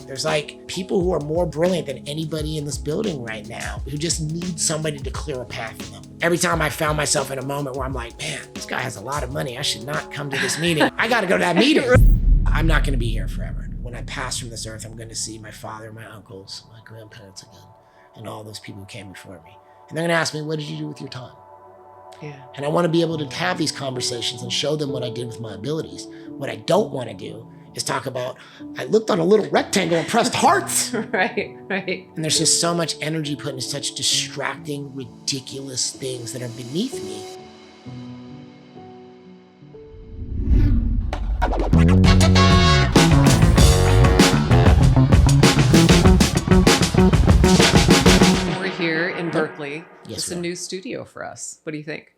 There's like people who are more brilliant than anybody in this building right now who just need somebody to clear a path for them. Every time I found myself in a moment where I'm like, man, this guy has a lot of money. I should not come to this meeting. I got to go to that meeting. I'm not going to be here forever. When I pass from this earth, I'm going to see my father, my uncles, my grandparents again, and all those people who came before me. And they're going to ask me, what did you do with your time? Yeah. And I want to be able to have these conversations and show them what I did with my abilities. What I don't want to do is talk about, I looked on a little rectangle and pressed hearts. Right. And there's just so much energy put into such distracting, ridiculous things that are beneath me. We're here in Berkeley. Yes, it's a new studio for us. What do you think?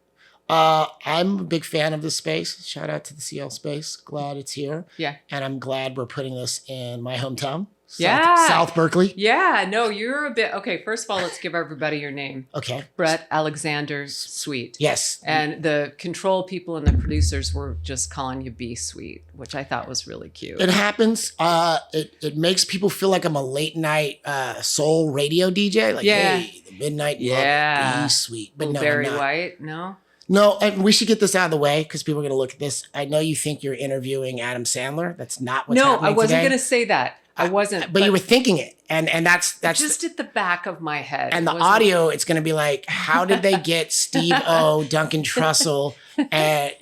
I'm a big fan of this space. Shout out to the CL space. Glad it's here. Yeah. And I'm glad we're putting this in my hometown. Yeah. South Berkeley. Yeah. No, you're a bit. Okay. First of all, let's give everybody your name. Okay. Bret Alexander Sweet. Yes. And the control people and the producers were just calling you B Sweet, which I thought was really cute. It happens. It makes people feel like I'm a late night soul radio DJ. Like, hey, the midnight love, be sweet. But no, Barry I'm not. White, no? No, and we should get this out of the way because people are going to look at this. I know you think you're interviewing Adam Sandler. That's not what's happening No, I wasn't today. going to say that. I wasn't. But you were thinking it. And that's just at the back of my head. And the audio, it's going to be like, how did they get Steve O, Duncan Trussell, and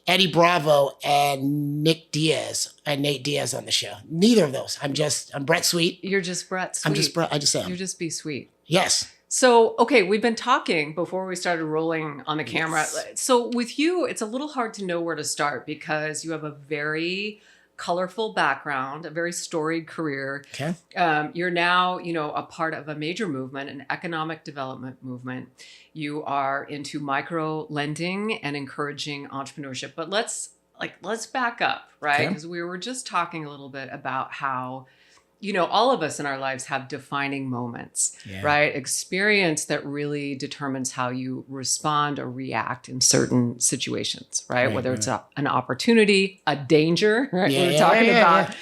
Eddie Bravo, and Nate Diaz on the show? Neither of those. I'm Bret Sweet. You're just Bret Sweet. I'm just Bret. I just am. You're just Be Sweet. Yes. So, okay, we've been talking before we started rolling on the camera. Yes. So with you, it's a little hard to know where to start because you have a very colorful background, a very storied career. Okay. You're now, a part of a major movement, an economic development movement. You are into micro lending and encouraging entrepreneurship. But let's back up, right? Because we were just talking a little bit about how all of us in our lives have defining moments, right? Experience that really determines how you respond or react in certain situations, right? Whether it's an opportunity, a danger, right? We're talking about,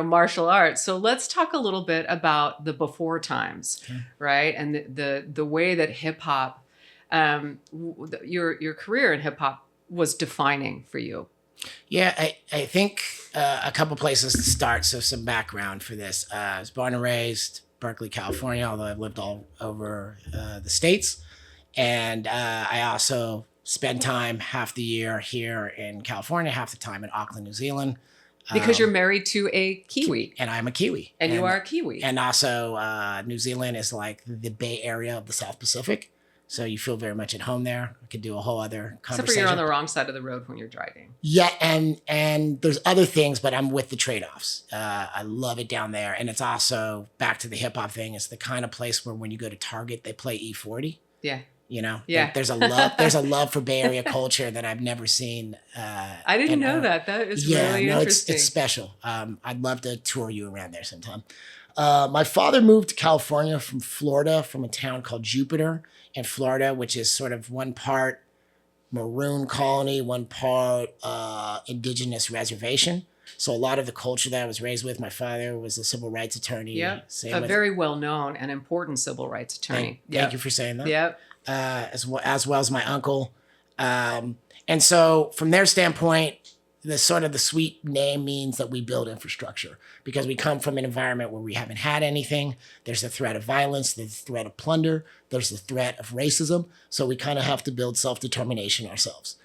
martial arts. So let's talk a little bit about the before times, right? And the way that hip hop, your career in hip hop was defining for you. Yeah, I think a couple places to start. So some background for this. I was born and raised Berkeley, California, although I've lived all over the States. And I also spend time half the year here in California, half the time in Auckland, New Zealand. Because you're married to a Kiwi. And I'm a Kiwi. And you are a Kiwi. And also New Zealand is like the Bay Area of the South Pacific. So you feel very much at home there. We could do a whole other conversation. Except for you're on the wrong side of the road when you're driving. Yeah, and there's other things, but I'm with the trade-offs. I love it down there. And it's also, back to the hip-hop thing, it's the kind of place where when you go to Target, they play E40. Yeah. Yeah. There's a love for Bay Area culture that I've never seen. I didn't know that. That is really interesting. It's special. I'd love to tour you around there sometime. My father moved to California from Florida, from a town called Jupiter in Florida, which is sort of one part maroon colony, one part indigenous reservation. So a lot of the culture that I was raised with, my father was a civil rights attorney. Yeah, a very well-known and important civil rights attorney. Thank you for saying that. Yep. As well as my uncle. And so from their standpoint, the Sweet name means that we build infrastructure because we come from an environment where we haven't had anything. There's the threat of violence, there's the threat of plunder, there's the threat of racism. So we kind of have to build self-determination ourselves.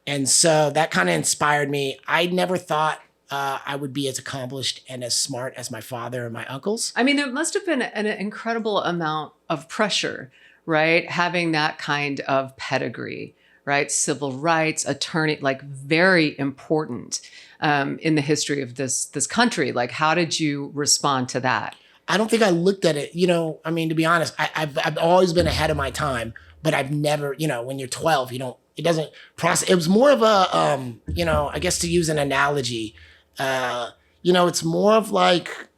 And so that kind of inspired me. I never thought I would be as accomplished and as smart as my father and my uncles. I mean, there must have been an incredible amount of pressure, right? Having that kind of pedigree. Right? Civil rights, attorney, like very important in the history of this country. Like, how did you respond to that? I don't think I looked at it, to be honest, I've always been ahead of my time, but I've never, when you're 12, it doesn't process. It was more of a, I guess to use an analogy, it's more of like,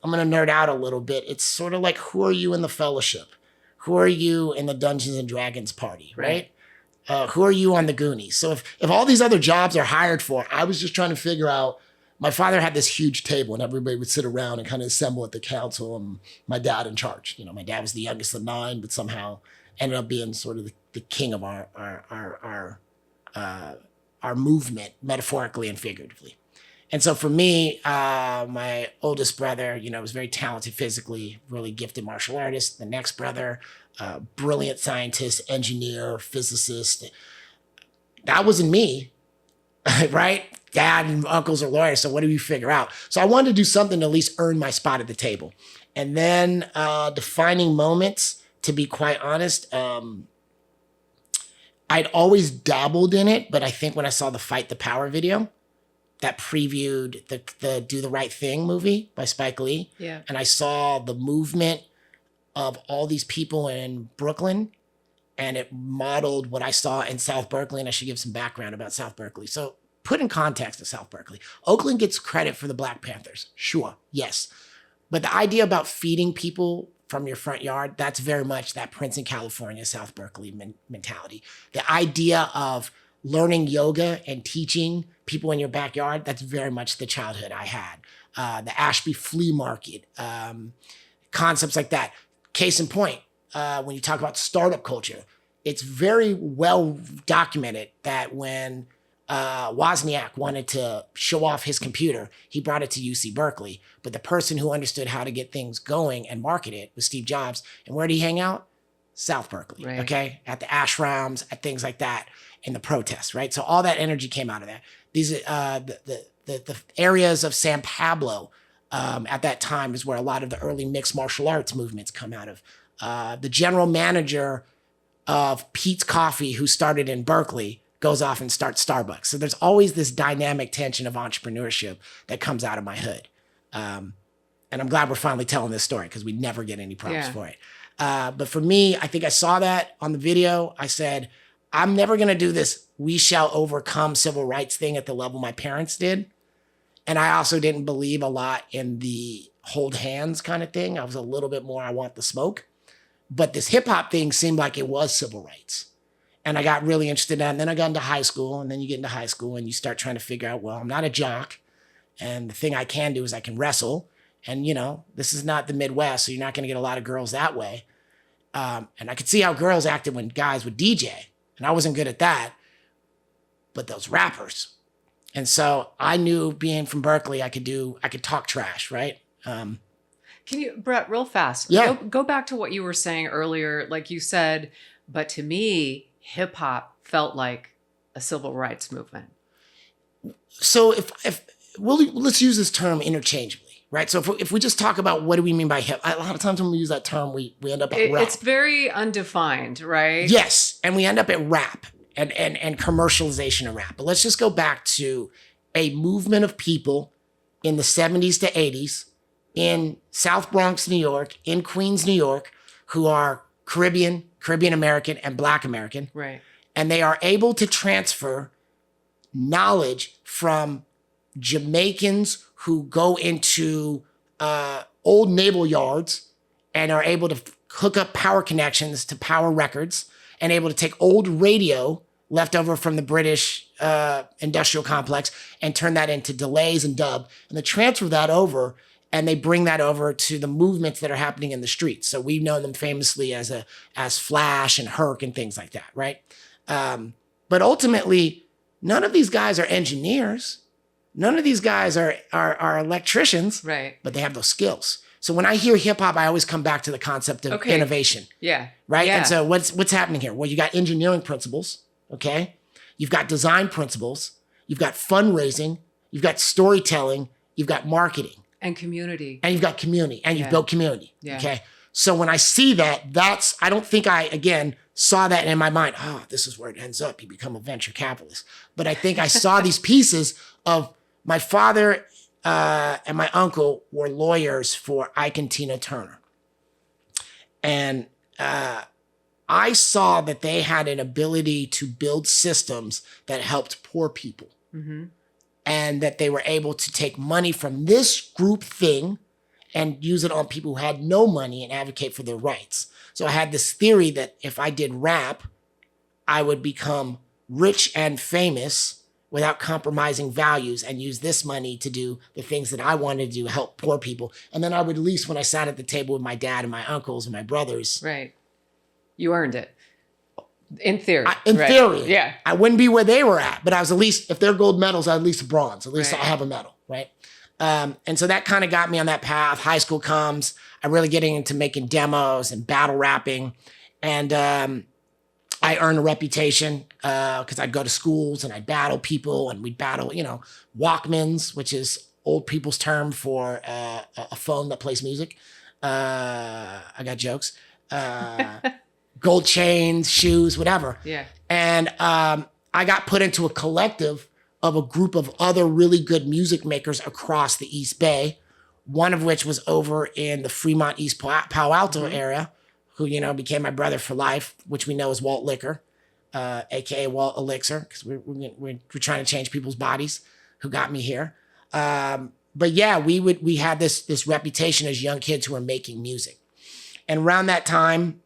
I'm going to nerd out a little bit. It's sort of like, who are you in the Fellowship? Who are you in the Dungeons and Dragons party, right? Who are you on the Goonies? So if all these other jobs are hired for, I was just trying to figure out, my father had this huge table and everybody would sit around and kind of assemble at the council, and my dad in charge. You know, my dad was the youngest of 9, but somehow ended up being sort of the king of our movement, metaphorically and figuratively. And so for me, my oldest brother, you know, was very talented physically, really gifted martial artist. The next brother, brilliant scientist, engineer, physicist. That wasn't me, right? Dad and uncles are lawyers, so what do you figure out? So I wanted to do something to at least earn my spot at the table. And then defining moments, to be quite honest, I'd always dabbled in it, but I think when I saw the Fight the Power video that previewed the Do the Right Thing movie by Spike Lee, and I saw the movement of all these people in Brooklyn, and it modeled what I saw in South Berkeley, and I should give some background about South Berkeley. So put in context of South Berkeley. Oakland gets credit for the Black Panthers. Sure, yes. But the idea about feeding people from your front yard, that's very much that Princeton, California, South Berkeley mentality. The idea of learning yoga and teaching people in your backyard, that's very much the childhood I had. The Ashby Flea Market, concepts like that. Case in point, when you talk about startup culture, it's very well documented that when Wozniak wanted to show off his computer, he brought it to UC Berkeley. But the person who understood how to get things going and market it was Steve Jobs. And where did he hang out? South Berkeley, right. Okay? At the ashrams, at things like that, in the protests, right? So all that energy came out of that. These the areas of San Pablo at that time is where a lot of the early mixed martial arts movements come out of. The general manager of Pete's Coffee, who started in Berkeley, goes off and starts Starbucks. So there's always this dynamic tension of entrepreneurship that comes out of my hood. And I'm glad we're finally telling this story because we never get any props for it. But for me, I think I saw that on the video. I said, I'm never going to do this we shall overcome civil rights thing at the level my parents did. And I also didn't believe a lot in the hold hands kind of thing. I was a little bit more, I want the smoke. But this hip hop thing seemed like it was civil rights. And I got really interested in that. And then I got into high school, and then you get into high school and you start trying to figure out, well, I'm not a jock. And the thing I can do is I can wrestle. And, you know, this is not the Midwest, so you're not going to get a lot of girls that way. And I could see how girls acted when guys would DJ. And I wasn't good at that. But those rappers. And so I knew, being from Berkeley, I could talk trash, right? Can you, Bret, real fast, go back to what you were saying earlier. Like you said, but to me, hip hop felt like a civil rights movement. So let's use this term interchangeably, right? So if we just talk about what do we mean by hip, a lot of times when we use that term, we end up at rap. It's very undefined, right? Yes, and we end up at rap and commercialization of rap. But let's just go back to a movement of people in the 70s to 80s in South Bronx, New York, in Queens, New York, who are Caribbean American, and Black American. Right. And they are able to transfer knowledge from Jamaicans who go into old naval yards and are able to hook up power connections to power records, and able to take old radio left over from the British industrial complex and turn that into delays and dub, and they transfer that over, and they bring that over to the movements that are happening in the streets. So we know them famously as Flash and Herc and things like that, right? But ultimately, none of these guys are engineers. None of these guys are electricians, right? But they have those skills. So when I hear hip hop, I always come back to the concept of innovation. Yeah. Right? Yeah. And so what's happening here? Well, you got engineering principles, okay? You've got design principles. You've got fundraising. You've got storytelling. You've got marketing. And community. And you've got community. And you've built community, okay? So when I see that, I don't think I, again, saw that in my mind. Oh, this is where it ends up. You become a venture capitalist. But I think I saw these pieces of my father and my uncle were lawyers for Ike and Tina Turner. And I saw that they had an ability to build systems that helped poor people. Mm-hmm. And that they were able to take money from this group thing and use it on people who had no money and advocate for their rights. So I had this theory that if I did rap, I would become rich and famous, without compromising values and use this money to do the things that I wanted to do, help poor people. And then I would, at least when I sat at the table with my dad and my uncles and my brothers. Right. You earned it. In theory. In theory. Yeah. I wouldn't be where they were at, but I was at least, if they're gold medals, I at least a bronze. At least Right. I have a medal, right? And so that kind of got me on that path. High school comes, I'm really getting into making demos and battle rapping. And I earned a reputation because I'd go to schools and I'd battle people, and we'd battle, Walkmans, which is old people's term for a phone that plays music. I got jokes. Gold chains, shoes, whatever. Yeah. And I got put into a collective of a group of other really good music makers across the East Bay, one of which was over in the Fremont, East Palo Alto area, who, became my brother for life, which we know as Walt Liquor, aka Walt Elixir, because we're trying to change people's bodies, who got me here. But yeah, we had this reputation as young kids who were making music. And around that time,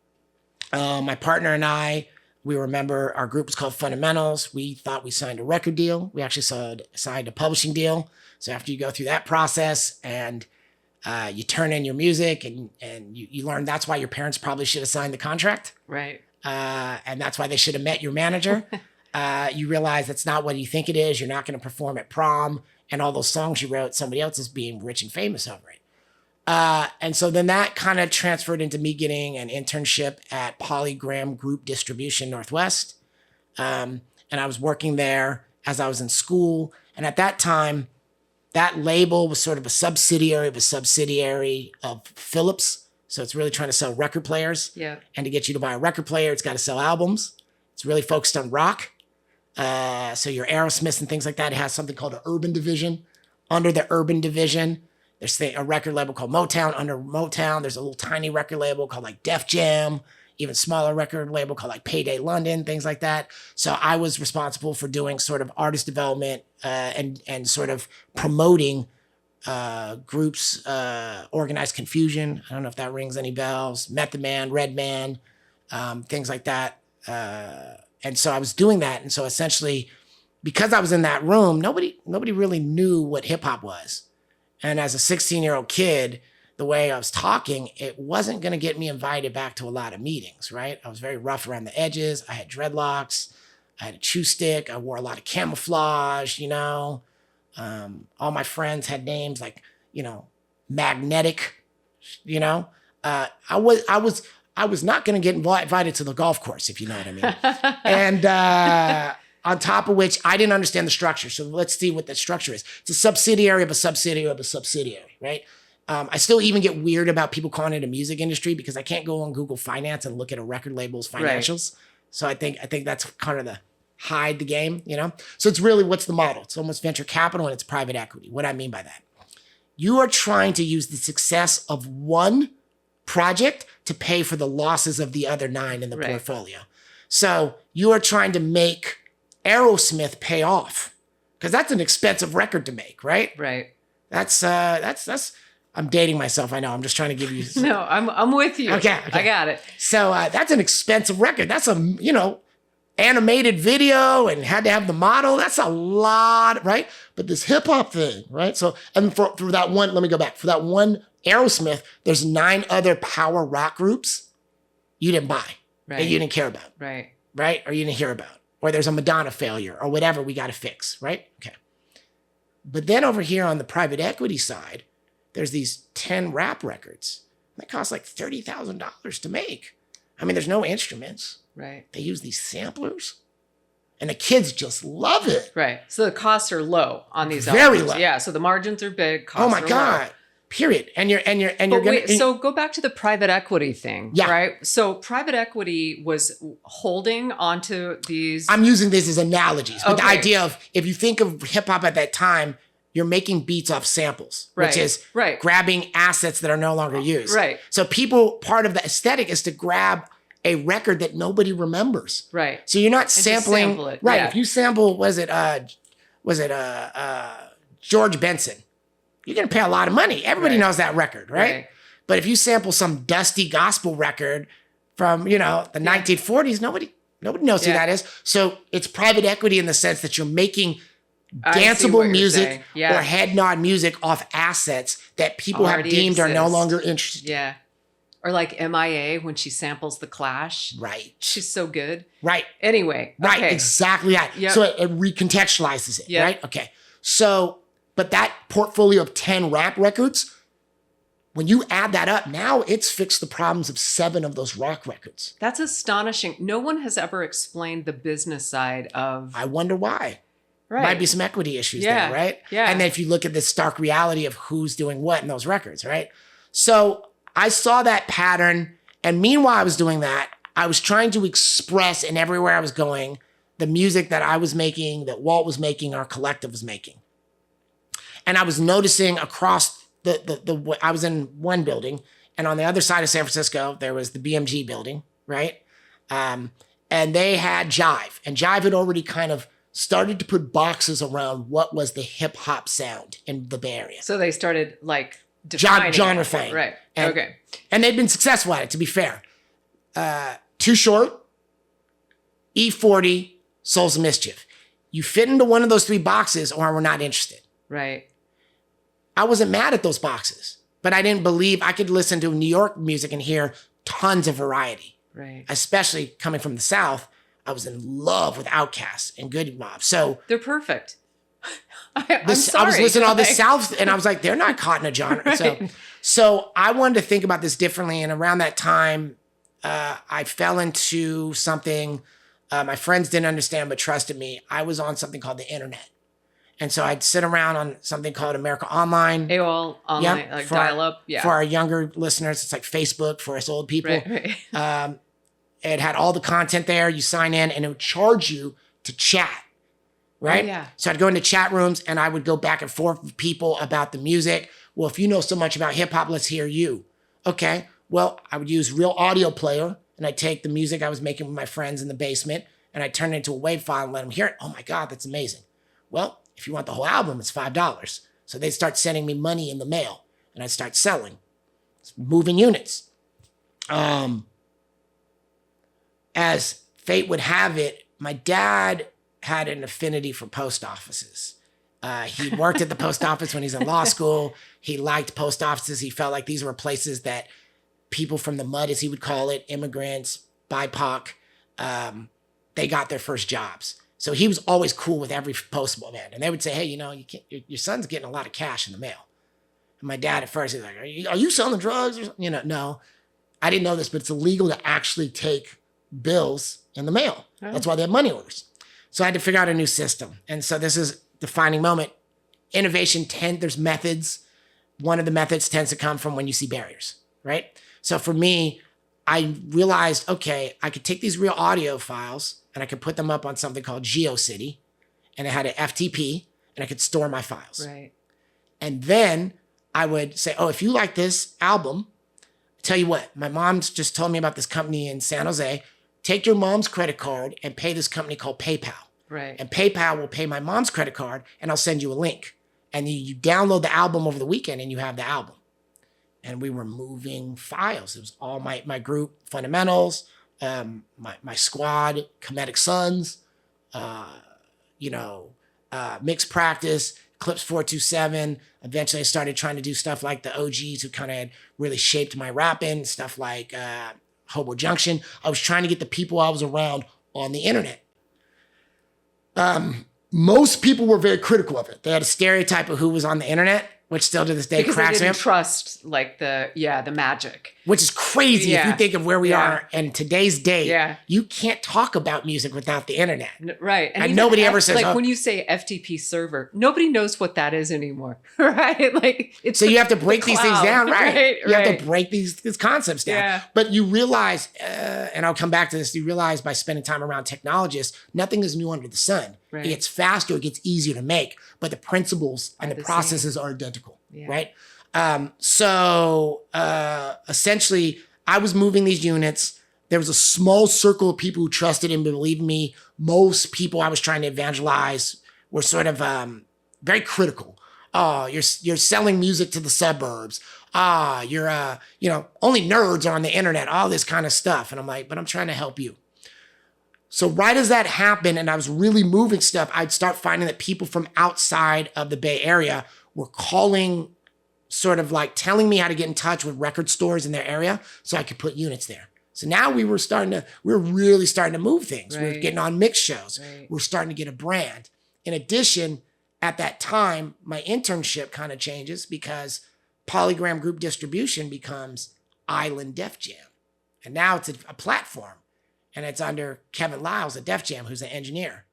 my partner and I, we remember our group was called Fundamentals. We thought we signed a record deal. We actually signed a publishing deal. So after you go through that process and you turn in your music and you learn that's why your parents probably should have signed the contract. Right. And that's why they should have met your manager. You realize that's not what you think it is. You're not going to perform at prom, and all those songs you wrote, somebody else is being rich and famous over it. And so then that kind of transferred into me getting an internship at Polygram Group Distribution Northwest. And I was working there as I was in school. And at that time, that label was sort of a subsidiary of Philips. So it's really trying to sell record players. Yeah. And to get you to buy a record player, it's got to sell albums. It's really focused on rock. So your Aerosmiths and things like that. It has something called an urban division. Under the urban division, there's a record label called Motown. Under Motown, there's a little tiny record label called like Def Jam, even smaller record label called like Payday London, things like that. So I was responsible for doing sort of artist development and sort of promoting groups, Organized Confusion. I don't know if that rings any bells. Method Man, Red Man, things like that. And so I was doing that. And so essentially, because I was in that room, nobody really knew what hip hop was. And as a 16-year-old kid, the way I was talking, it wasn't going to get me invited back to a lot of meetings, right? I was very rough around the edges. I had dreadlocks. I had a chew stick. I wore a lot of camouflage, all my friends had names like, Magnetic, I was not going to get invited to the golf course, if you know what I mean. And on top of which, I didn't understand the structure. So let's see what the structure is. It's a subsidiary of a subsidiary of a subsidiary, right? I still even get weird about people calling it a music industry because I can't go on Google Finance and look at a record label's financials. Right. So I think that's kind of the hide the game, So it's really, what's the model? It's almost venture capital and it's private equity. What do I mean by that? You are trying to use the success of one project to pay for the losses of the other 9 in the portfolio. So you are trying to make Aerosmith pay off because that's an expensive record to make, right? Right. That's I'm dating myself. I know. I'm just trying to give you. No, I'm with you. Okay. I got it. So that's an expensive record. That's a animated video and had to have the model. That's a lot, right? But this hip hop thing, right? So and for that one, let me go back. For that one Aerosmith, there's 9 other power rock groups you didn't buy, that you didn't care about, right? Or you didn't hear about. Or there's a Madonna failure or whatever we got to fix, right? Okay. But then over here on the private equity side, there's these 10 rap records that cost like $30,000 to make. I mean, there's no instruments. Right. They use these samplers and the kids just love it. Right. So the costs are low on these Very albums. low. Yeah. So the margins are big. Costs Oh my are God. Low. Period. And you're so go back to the private equity thing, yeah. Right? So private equity was holding onto these. I'm using this as analogies, but okay. the idea of, if you think of hip hop at that time, you're making beats off samples, which is grabbing assets that are no longer used. Right. So part of the aesthetic is to grab a record that nobody remembers. Right. So you're not sampling. Sample it. Right. Yeah. If you sample, George Benson, you're going to pay a lot of money. Everybody knows that record, right? But if you sample some dusty gospel record from, the 1940s, nobody knows who that is. So it's private equity in the sense that you're making I see what danceable you're music saying. Yeah. or head nod music off assets that people have Already deemed are no exist. longer interested. Yeah. Or like MIA when she samples The Clash. Right. She's so good. Right. Anyway. Right. Okay. Exactly that. Yep. So it recontextualizes it. Yep. Right. Okay. So, but that portfolio of 10 rap records, when you add that up, now it's fixed the problems of 7 of those rock records. That's astonishing. No one has ever explained the business side of. I wonder why. Right. Might be some equity issues Yeah. there, right? Yeah. And then if you look at the stark reality of who's doing what in those records, right? So I saw that pattern. And meanwhile I was doing that, I was trying to express in everywhere I was going the music that I was making, that Walt was making, our collective was making. And I was noticing across I was in one building, and on the other side of San Francisco, there was the BMG building, right? And they had Jive. And Jive had already kind of started to put boxes around what was the hip hop sound in the Bay Area. So they started like defining genre it. thing. Right. And, okay. And they've been successful at it, to be fair. Too Short, E40, Souls of Mischief. You fit into one of those 3 boxes or we're not interested. Right. I wasn't mad at those boxes, but I didn't believe I could listen to New York music and hear tons of variety. Right. Especially coming from the South, I was in love with Outkast and Goody Mob. So they're perfect. I'm sorry. I was listening to all the South and I was like, they're not caught in a genre. Right. So I wanted to think about this differently. And around that time, I fell into something my friends didn't understand but trusted me. I was on something called the internet. And so I'd sit around on something called America Online. AOL Online, yeah, like dial-up. Yeah. For our younger listeners, it's like Facebook for us old people. Right. It had all the content there. You sign in and it would charge you to chat, right? Oh, yeah. So I'd go into chat rooms and I would go back and forth with people about the music. Well, if you know so much about hip hop, let's hear you. Okay. Well, I would use Real Audio Player and I'd take the music I was making with my friends in the basement and I'd turn it into a WAV file and let them hear it. Oh my God, that's amazing. Well, if you want the whole album, it's $5. So they'd start sending me money in the mail and I'd start selling, moving units. As fate would have it, my dad had an affinity for post offices. He worked at the post office when he was in law school. He liked post offices. He felt like these were places that people from the mud, as he would call it, immigrants, BIPOC, they got their first jobs. So he was always cool with every postman. And they would say, hey, you know, your son's getting a lot of cash in the mail. And my dad at first, he's like, are you selling drugs? Or, you know, no. I didn't know this, but it's illegal to actually take bills in the mail. Oh. That's why they have money orders. So I had to figure out a new system. And so this is defining moment. Innovation, there's methods. One of the methods tends to come from when you see barriers, right? So for me, I realized, okay, I could take these real audio files and I could put them up on something called GeoCity, and it had an FTP, and I could store my files. Right. And then I would say, oh, if you like this album, tell you what, my mom's just told me about this company in San Jose. Take your mom's credit card and pay this company called PayPal. Right. And PayPal will pay my mom's credit card, and I'll send you a link. And you download the album over the weekend, and you have the album. And we were moving files. It was all my group, Fundamentals, my squad, Comedic Sons, Mixed Practice, Clips 427. Eventually I started trying to do stuff like the OGs who kind of had really shaped my rapping, stuff like Hobo Junction. I was trying to get the people I was around on the internet. Most people were very critical of it. They had a stereotype of who was on the internet, which still to this day because cracks they me didn't up. trust like the magic. Which is crazy if you think of where we are in today's day. Yeah. You can't talk about music without the internet. Right. And nobody ever says, like when you say FTP server, nobody knows what that is anymore. Right. Like it's so you have to break these things down, right? You have right. to break these concepts down. Yeah. But you realize, and I'll come back to this, you realize by spending time around technologists, nothing is new under the sun. Right. It gets faster, it gets easier to make, but the principles and the processes are identical, right? Essentially, I was moving these units. There was a small circle of people who trusted and believed in me. Most people I was trying to evangelize were sort of very critical. Oh, you're selling music to the suburbs. You're only nerds are on the internet, all this kind of stuff. And I'm like, but I'm trying to help you. So right as that happened and I was really moving stuff, I'd start finding that people from outside of the Bay Area were calling, sort of like telling me how to get in touch with record stores in their area so I could put units there. So now we were really starting to move things. Right. We were getting on mix shows. Right. We're starting to get a brand. In addition, at that time, my internship kind of changes because Polygram Group Distribution becomes Island Def Jam. And now it's a platform. And it's under Kevin Lyles at Def Jam, who's an engineer.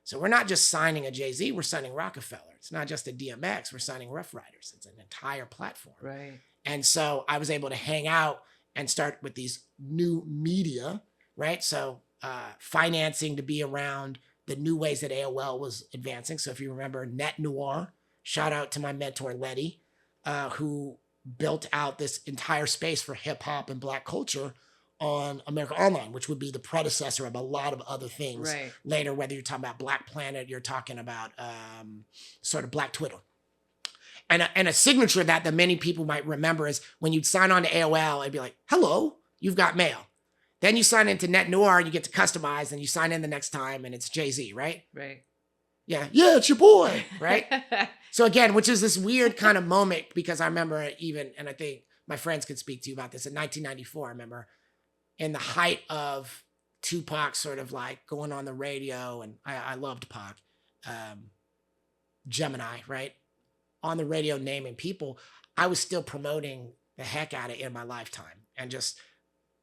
So we're not just signing a Jay-Z, we're signing Rockefeller. It's not just a DMX, we're signing Rough Riders. It's an entire platform. Right. And so I was able to hang out and start with these new media, right? So financing to be around the new ways that AOL was advancing. So if you remember Net Noir, shout out to my mentor, Letty, who built out this entire space for hip hop and Black culture on America Online, which would be the predecessor of a lot of other things Right. later, whether you're talking about Black Planet, you're talking about sort of Black Twitter. And a signature that many people might remember is when you'd sign on to AOL, it'd be like, hello, you've got mail. Then you sign into Net Noir and you get to customize and you sign in the next time and it's Jay-Z, right? Right. Yeah, it's your boy, right? So again, which is this weird kind of moment because I remember even, and I think my friends could speak to you about this, in 1994, I remember in the height of Tupac sort of like going on the radio, and I loved Pac, Gemini, right? On the radio naming people, I was still promoting the heck out of it in my lifetime. And just,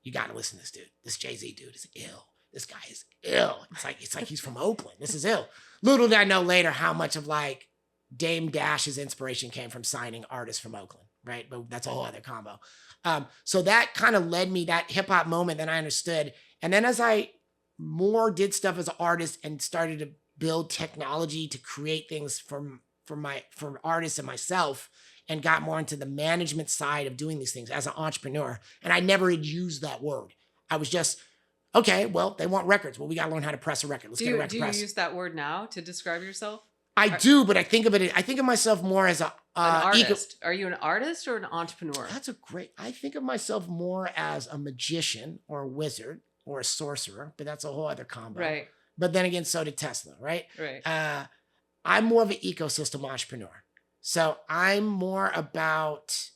you got to listen to this dude. This Jay-Z dude is ill. This guy is ill. It's like he's from Oakland. This is ill. Little did I know later how much of like Dame Dash's inspiration came from signing artists from Oakland, right? But that's a whole other combo. So that kind of led me, that hip hop moment that I understood. And then as I more did stuff as an artist and started to build technology to create things for artists and myself, and got more into the management side of doing these things as an entrepreneur. And I never had used that word. I was just, okay, well, they want records. Well, we got to learn how to press a record. Let's get a record press. Do you use that word now to describe yourself? I do, but I think of myself more as an artist. Are you an artist or an entrepreneur? I think of myself more as a magician or a wizard or a sorcerer, but that's a whole other combo. Right. But then again, so did Tesla, right? Right. I'm more of an ecosystem entrepreneur. So I'm more about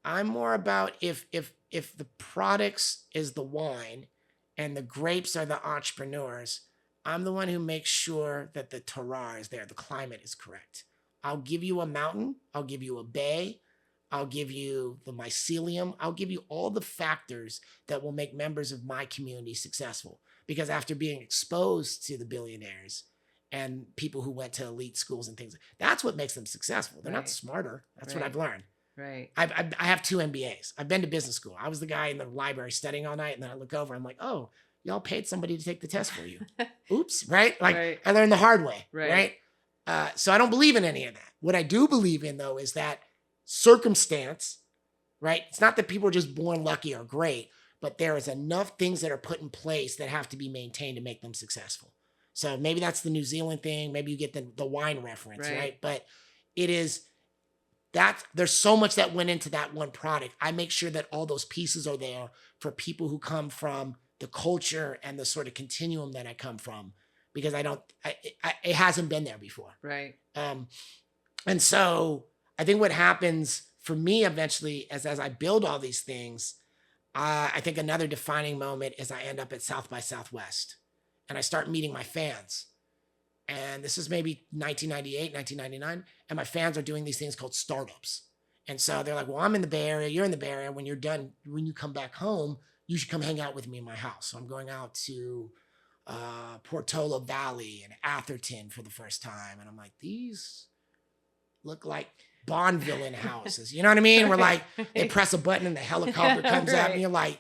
if the products is the wine and the grapes are the entrepreneurs, I'm the one who makes sure that the terroir is there, the climate is correct. I'll give you a mountain, I'll give you a bay, I'll give you the mycelium, I'll give you all the factors that will make members of my community successful. Because after being exposed to the billionaires and people who went to elite schools and things, that's what makes them successful. They're not smarter. That's what I've learned. Right. I have 2 MBAs. I've been to business school. I was the guy in the library studying all night, and then I look over, I'm like, oh, y'all paid somebody to take the test for you. Oops, right? Like I learned the hard way, right? So I don't believe in any of that. What I do believe in, though, is that circumstance, right? It's not that people are just born lucky or great, but there is enough things that are put in place that have to be maintained to make them successful. So maybe that's the New Zealand thing. Maybe you get the wine reference, right? But it is that there's so much that went into that one product. I make sure that all those pieces are there for people who come from the culture and the sort of continuum that I come from, because it hasn't been there before. Right. And so I think what happens for me eventually as I build all these things, I think another defining moment is I end up at South by Southwest and I start meeting my fans. And this is maybe 1998, 1999. And my fans are doing these things called startups. And so they're like, well, I'm in the Bay Area. You're in the Bay Area. When you're done, when you come back home, you should come hang out with me in my house. So I'm going out to Portola Valley and Atherton for the first time. And I'm like, these look like Bond villain houses. You know what I mean? We're like, they press a button and the helicopter comes out and you're like,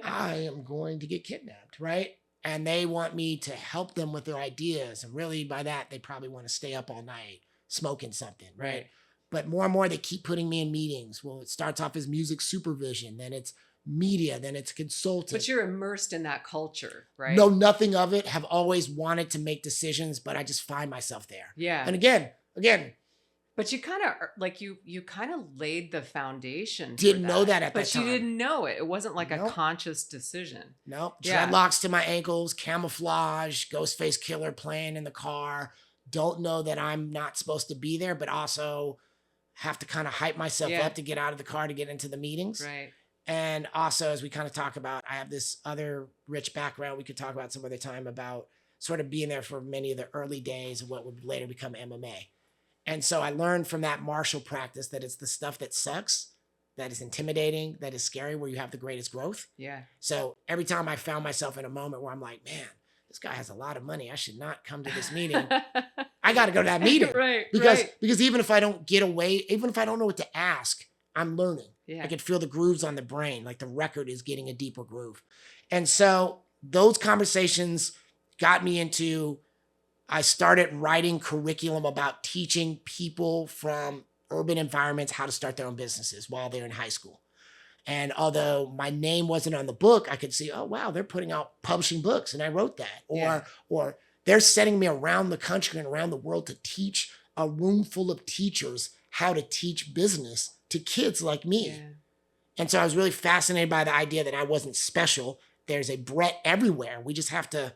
I am going to get kidnapped, right? And they want me to help them with their ideas. And really by that, they probably want to stay up all night smoking something, right? But more and more, they keep putting me in meetings. Well, it starts off as music supervision, then it's media, then it's consulting. But you're immersed in that culture, right? Know nothing of it, have always wanted to make decisions, but I just find myself there. Yeah. And again, But you kind of like you kind of laid the foundation. Didn't for know that at but that you time. didn't know it. It wasn't like a Nope. conscious decision. Nope. Yeah. Dreadlocks to my ankles, camouflage, Ghostface Killer playing in the car. Don't know that I'm not supposed to be there, but also have to kind of hype myself Yeah. up to get out of the car to get into the meetings. Right. And also, as we kind of talk about, I have this other rich background we could talk about some other time about sort of being there for many of the early days of what would later become MMA. And so I learned from that martial practice that it's the stuff that sucks, that is intimidating, that is scary, where you have the greatest growth. Yeah. So every time I found myself in a moment where I'm like, man, this guy has a lot of money. I should not come to this meeting. I got to go to that meeting. Right. Because even if I don't get away, even if I don't know what to ask, I'm learning. Yeah. I can feel the grooves on the brain, like the record is getting a deeper groove. And so those conversations got me into, I started writing curriculum about teaching people from urban environments how to start their own businesses while they're in high school. And although my name wasn't on the book, I could see, oh, wow, they're putting out publishing books. And I wrote that. Or they're sending me around the country and around the world to teach a room full of teachers how to teach business to kids like me. Yeah. And so I was really fascinated by the idea that I wasn't special. There's a Bret everywhere. We just have to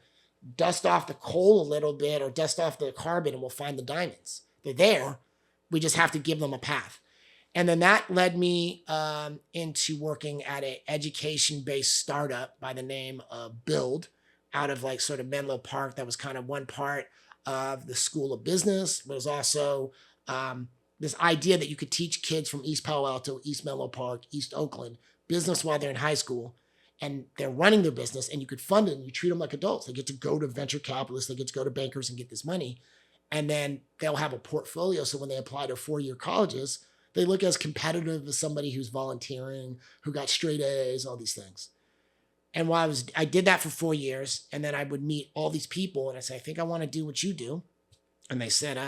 dust off the coal a little bit or dust off the carbon and we'll find the diamonds. They're there. We just have to give them a path. And then that led me into working at an education-based startup by the name of Build out of like sort of Menlo Park. That was kind of one part of the School of Business. But it was also this idea that you could teach kids from East Palo Alto, East Menlo Park, East Oakland, business while they're in high school. And they're running their business and you could fund it and you treat them like adults. They get to go to venture capitalists, they get to go to bankers and get this money. And then they'll have a portfolio. So when they apply to 4-year colleges, they look as competitive as somebody who's volunteering, who got straight A's, all these things. And while I did that for 4 years, and then I would meet all these people and I say, I think I want to do what you do. And they said,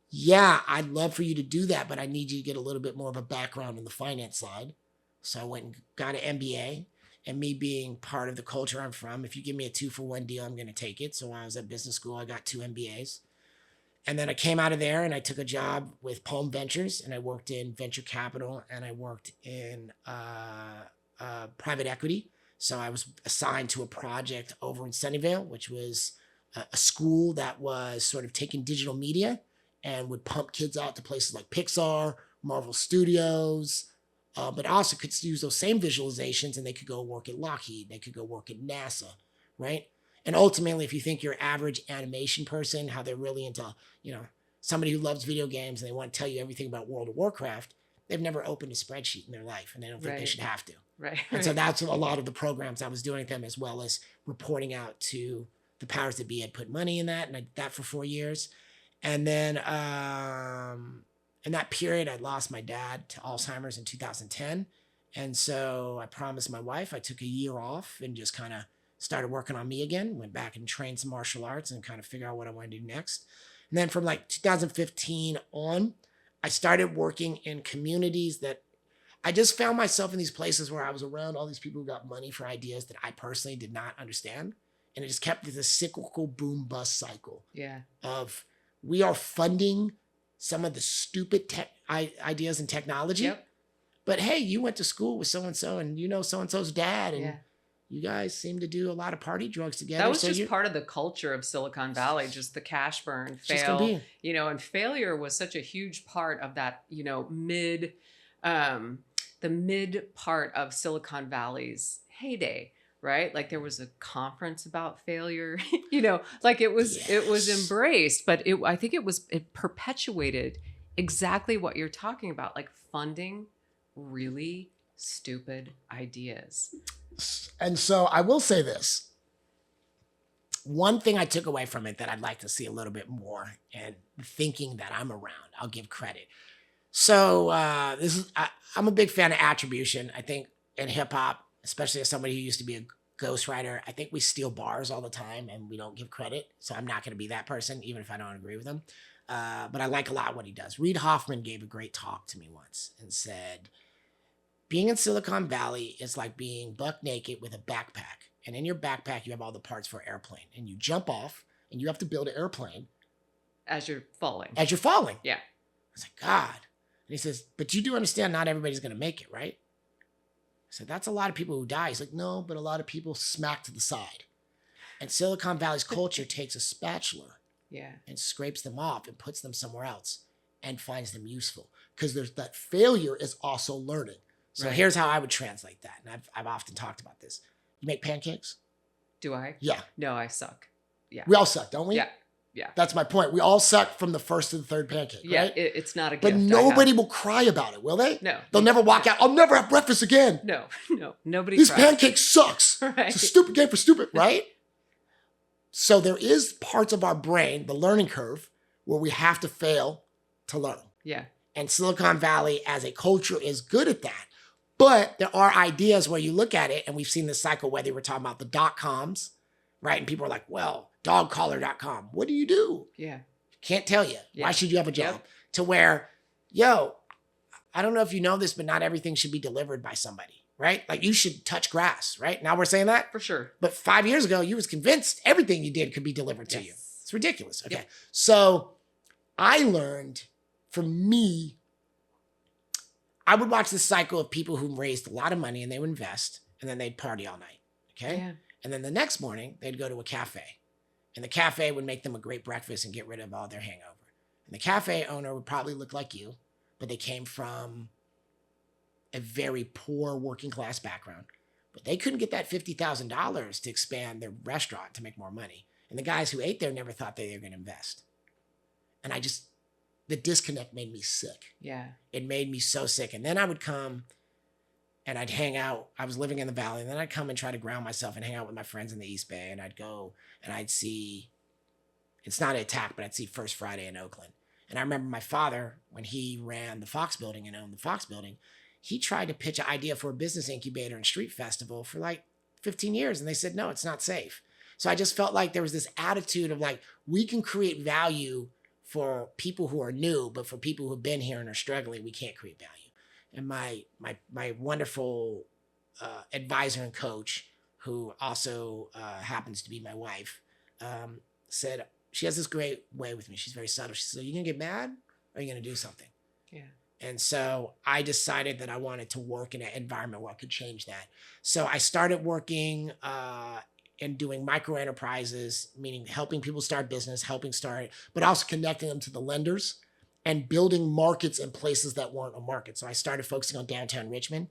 yeah, I'd love for you to do that, but I need you to get a little bit more of a background in the finance side. So I went and got an MBA. And me being part of the culture I'm from, if you give me a 2-for-1 deal, I'm going to take it. So when I was at business school, I got 2 MBAs. And then I came out of there and I took a job with Palm Ventures and I worked in venture capital and I worked in private equity. So I was assigned to a project over in Sunnyvale, which was a school that was sort of taking digital media and would pump kids out to places like Pixar, Marvel Studios, but also could use those same visualizations and they could go work at Lockheed. They could go work at NASA, right? And ultimately, if you think your average animation person, how they're really into, somebody who loves video games and they want to tell you everything about World of Warcraft, they've never opened a spreadsheet in their life and they don't think they should have to. Right. And so that's a lot of the programs I was doing with them, as well as reporting out to the powers that be. I'd put money in that and I did that for 4 years. And then in that period, I lost my dad to Alzheimer's in 2010. And so I promised my wife I took a year off and just kind of started working on me again, went back and trained some martial arts and kind of figure out what I want to do next. And then from like 2015 on, I started working in communities that I just found myself in these places where I was around all these people who got money for ideas that I personally did not understand. And it just kept this cyclical boom bust cycle of we are funding some of the stupid ideas and technology. Yep. But hey, you went to school with so-and-so and you know so-and-so's dad and you guys seem to do a lot of party drugs together. That was just part of the culture of Silicon Valley, just the cash burn, fail, and failure was such a huge part of that, the mid part of Silicon Valley's heyday, right? Like there was a conference about failure, like it was embraced, but I think it perpetuated exactly what you're talking about, like funding really stupid ideas. And so I will say this. One thing I took away from it that I'd like to see a little bit more, and thinking that I'm around, I'll give credit. So I'm a big fan of attribution. I think in hip hop, especially as somebody who used to be a ghostwriter, I think we steal bars all the time and we don't give credit. So I'm not going to be that person, even if I don't agree with him. But I like a lot what he does. Reid Hoffman gave a great talk to me once and said, being in Silicon Valley is like being buck naked with a backpack. And in your backpack, you have all the parts for an airplane. And you jump off and you have to build an airplane. As you're falling. As you're falling. Yeah. was like, God. And he says, but you do understand not everybody's going to make it, right? I said, that's a lot of people who die. He's like, no, but a lot of people smack to the side. And Silicon Valley's culture takes a spatula and scrapes them off and puts them somewhere else and finds them useful. Because there's that failure is also learning. So here's how I would translate that. And I've often talked about this. You make pancakes? Do I? Yeah. No, I suck. Yeah. We all suck, don't we? Yeah. Yeah. That's my point. We all suck from the first to the third pancake, Yeah, right? it's not a gift. But nobody will cry about it, will they? No. They'll never walk out, I'll never have breakfast again. No, nobody This cries. pancake sucks. Right. It's a stupid game for stupid, right? So there is parts of our brain, the learning curve, where we have to fail to learn. Yeah. And Silicon Valley as a culture is good at that. But there are ideas where you look at it, and we've seen this cycle, whether we're talking about the .coms, right? And people are like, well, dogcollar.com. What do you do? Yeah. Can't tell you. Yeah. Why should you have a job? Yep. To where, yo, I don't know if you know this, but not everything should be delivered by somebody, right? Like you should touch grass, right? Now we're saying that? For sure. But 5 years ago, you was convinced everything you did could be delivered to you. It's ridiculous. Okay. Yep. So I learned, for me, I would watch this cycle of people who raised a lot of money and they would invest and then they'd party all night. Okay. Yeah. And then the next morning they'd go to a cafe and the cafe would make them a great breakfast and get rid of all their hangover. And the cafe owner would probably look like you, but they came from a very poor working class background, but they couldn't get that $50,000 to expand their restaurant to make more money. And the guys who ate there never thought they were going to invest. And the disconnect made me sick. Yeah. It made me so sick. And then I would come and I'd hang out. I was living in the Valley, and then I'd come and try to ground myself and hang out with my friends in the East Bay. And I'd go and I'd see, it's not an attack, but I'd see First Friday in Oakland. And I remember my father, when he ran the Fox building and owned the Fox building, he tried to pitch an idea for a business incubator and street festival for like 15 years. And they said, no, it's not safe. So I just felt like there was this attitude of like, we can create value for people who are new, but for people who have been here and are struggling, we can't create value. And my wonderful advisor and coach, who also happens to be my wife, said, she has this great way with me. She's very subtle. She said, are you going to get mad or are you going to do something? Yeah. And so I decided that I wanted to work in an environment where I could change that. So I started working and doing micro enterprises, meaning helping people start business, but also connecting them to the lenders and building markets in places that weren't a market. So I started focusing on downtown Richmond.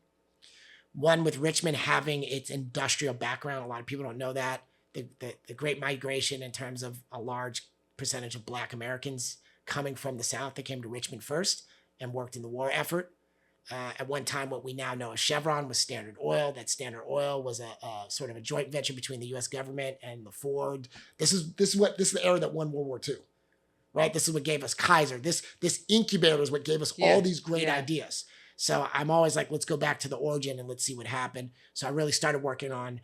One, with Richmond having its industrial background, a lot of people don't know that. The Great Migration, in terms of a large percentage of Black Americans coming from the South that came to Richmond first and worked in the war effort. At one time, what we now know as Chevron was Standard Oil. That Standard Oil was a sort of a joint venture between the U.S. government and the Ford. This is the era that won World War II, right? This is what gave us Kaiser. This incubator is what gave us all these great ideas. So I'm always like, let's go back to the origin and let's see what happened. So I really started working on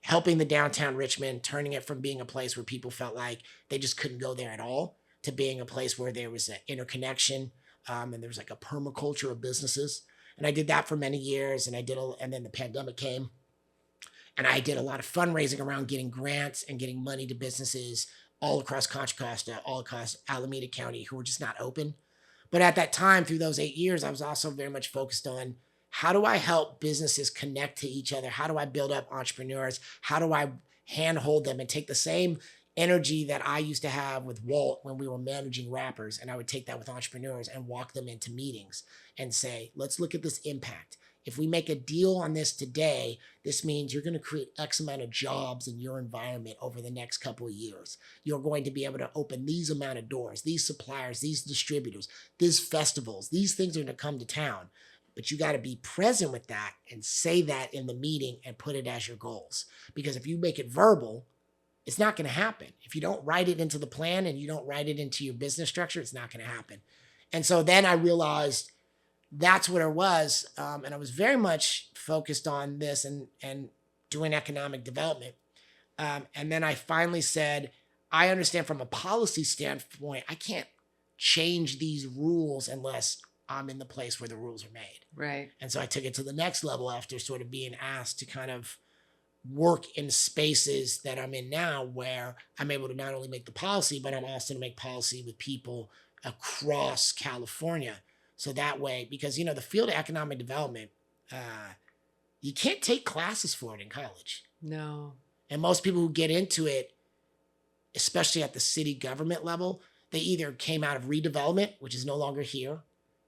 helping the downtown Richmond, turning it from being a place where people felt like they just couldn't go there at all to being a place where there was an interconnection. And there was like a permaculture of businesses. And I did that for many years. And and then the pandemic came. And I did a lot of fundraising around getting grants and getting money to businesses all across Contra Costa, all across Alameda County, who were just not open. But at that time, through those 8 years, I was also very much focused on how do I help businesses connect to each other? How do I build up entrepreneurs? How do I handhold them and take the same energy that I used to have with Walt when we were managing rappers, and I would take that with entrepreneurs and walk them into meetings and say, let's look at this impact. If we make a deal on this today, this means you're going to create X amount of jobs in your environment over the next couple of years. You're going to be able to open these amount of doors, these suppliers, these distributors, these festivals, these things are going to come to town. But you got to be present with that and say that in the meeting and put it as your goals. Because if you make it verbal, it's not going to happen. If you don't write it into the plan and you don't write it into your business structure, it's not going to happen. And so then I realized that's what it was. And I was very much focused on this and doing economic development. And then I finally said, I understand from a policy standpoint, I can't change these rules unless I'm in the place where the rules are made. Right. And so I took it to the next level after sort of being asked to kind of work in spaces that I'm in now, where I'm able to not only make the policy, but I'm also to make policy with people across California. So that way, because, the field of economic development, you can't take classes for it in college. No. And most people who get into it, especially at the city government level, they either came out of redevelopment, which is no longer here,